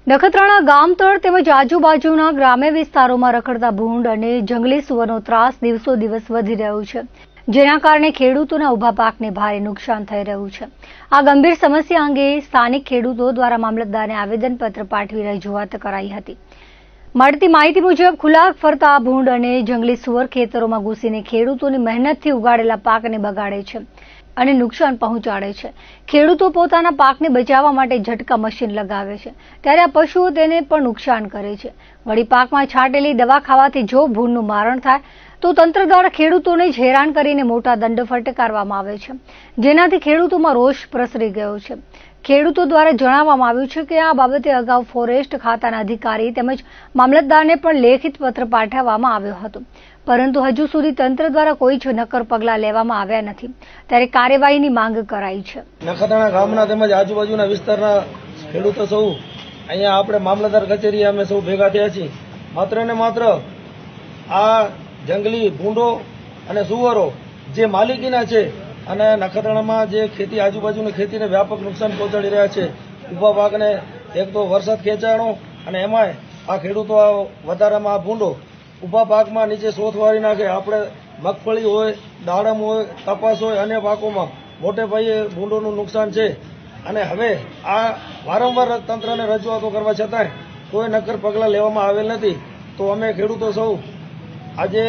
નખત્રાણા ગામતળ તેમજ આજુબાજુના ગ્રામ્ય વિસ્તારોમાં રખડતા ભૂંડ અને જંગલી સુવરનો ત્રાસ દિવસો દિવસ વધી રહ્યો છે, જેના કારણે ખેડૂતોના ઉભા પાકને ભારે નુકસાન થઈ રહ્યું છે। આ ગંભીર સમસ્યા અંગે સ્થાનિક ખેડૂતો દ્વારા મામલતદારને આવેદનપત્ર પાઠવી રજૂઆત કરાઈ હતી। મળતી માહિતી મુજબ ખુલ્લા ફરતા ભૂંડ અને જંગલી સુવર ખેતરોમાં ઘૂસીને ખેડૂતોની મહેનતથી ઉગાડેલા પાકને બગાડે છે અને નુકસાન પહોંચાડે છે। ખેડૂતો પોતાના પાકને બચાવવા માટે ઝટકા મશીન લગાવે છે, ત્યારે આ પશુઓ તેને પણ નુકસાન કરે છે। વળી પાકમાં છાંટેલી દવા ખાવાથી જો ભૂંડનું મારણ થાય તો તંત્ર દ્વારા ખેડૂતોને જ હેરાન કરીને મોટા દંડ ફટકારવામાં આવે છે, જેનાથી ખેડૂતોમાં રોષ પ્રસરી ગયો છે। ખેડૂતો દ્વારા જણાવવામાં આવ્યું છે કે આ બાબતે અગાઉ ફોરેસ્ટ ખાતાના અધિકારી તેમજ મામલતદારને પણ લેખિત પત્ર પાઠવવામાં આવ્યો હતો, પરંતુ હજુ સુધી તંત્ર દ્વારા કોઈ જ નક્કર પગલાં લેવામાં આવ્યા નથી, ત્યારે કાર્યવાહીની માંગ કરાઈ છે। નખત્રાણા ગામના તેમજ આજુબાજુના વિસ્તારના ખેડૂતો સૌ અહીંયા આપણે મામલતદાર કચેરીએ અમે સૌ ભેગા થયા છીએ। માત્ર ને માત્ર આ જંગલી ભૂંડો અને સુવરો જે માલિકીના છે અને નખત્રાણામાં જે ખેતી આજુબાજુની ખેતીને વ્યાપક નુકસાન પહોંચાડી રહ્યા છે। ઊભા પાકને એક તો વરસાદ ખેંચાણો અને એમાંય આ ખેડૂતો વધારામાં આ ભૂંડો ઊભા પાકમાં નીચે સોથ વાળી નાખે। આપણે મગફળી હોય, દાડમ હોય, કપાસ હોય, અન્ય પાકોમાં મોટે પાયે ભૂંડોનું નુકસાન છે અને હવે આ વારંવાર તંત્રને રજૂઆતો કરવા છતાંય કોઈ નક્કર પગલાં લેવામાં આવેલ નથી। તો અમે ખેડૂતો સૌ આજે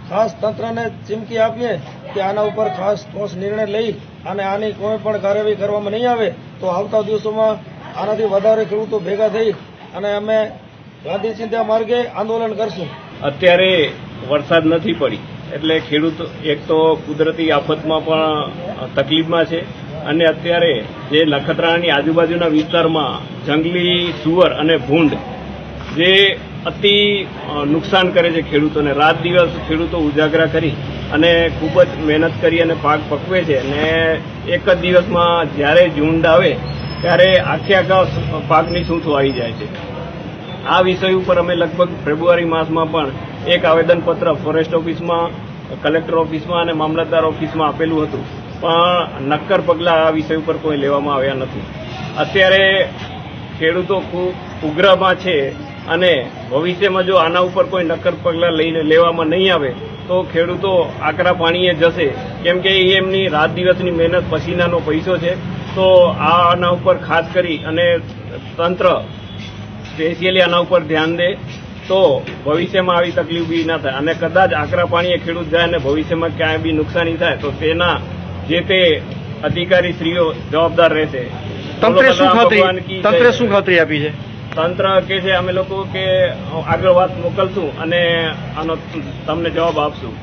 ખાસ તંત્રને ચીમકી આપીએ કે આના ઉપર ખાસ ઠોસ નિર્ણય લઈ અને આની કોઈ પણ કાર્યવાહી કરવામાં નહીં આવે તો આવતા દિવસોમાં આનાથી વધારે ખેડૂતો ભેગા થઈ અને અમે ગાંધી ચિંધ્યા માર્ગે આંદોલન કરશું। અત્યારે વરસાદ નથી પડી એટલે ખેડૂત એક તો કુદરતી આફતમાં પણ તકલીફમાં છે અને અત્યારે જે નખત્રાણાની આજુબાજુના વિસ્તારમાં જંગલી સુવર અને ભૂંડ જે અતિ નુકસાન કરે છે ખેડૂતોને। રાત દિવસ ખેડૂતો ઉજાગરા કરી અને ખૂબ જ મહેનત કરી અને પાક પકવે છે અને એક જ દિવસમાં જ્યારે ઝુંડ આવે ત્યારે આખા પાકની સૂંઠો આવી જાય છે। આ વિષય ઉપર અમે લગભગ ફેબ્રુઆરી માસમાં પણ એક આવેદનપત્ર ફોરેસ્ટ ઓફિસમાં, કલેક્ટર ઓફિસમાં અને મામલતદાર ઓફિસમાં આપેલું હતું, પણ નક્કર પગલાં આ વિષય ઉપર કોઈ લેવામાં આવ્યા નથી। અત્યારે ખેડૂતો ખૂબ ઉગ્રમાં છે અને ભવિષ્યમાં જો આના ઉપર કોઈ નક્કર પગલાં લેવામાં નહીં આવે તો ખેડૂતો આકરા પાણીએ જશે, કેમ કે એમની રાત દિવસની મહેનત પસીનાનો પૈસો છે। તો આના ઉપર ખાસ કરી અને તંત્ર સ્પેશિયલી આના ઉપર ધ્યાન દે તો ભવિષ્યમાં આવી તકલીફ બી ના થાય અને કદાચ આકરા પાણીએ ખેડૂત જાય અને ભવિષ્યમાં ક્યાંય બી નુકસાની થાય તો તેના જે તે અધિકારીશ્રીઓ જવાબદાર રહેશે। તંત્રે શું ખાતરી આપી છે? તંત્ર કે છે અમે લોકો કે આગળ વાત મોકલશું અને આનો તમને જવાબ આપશું।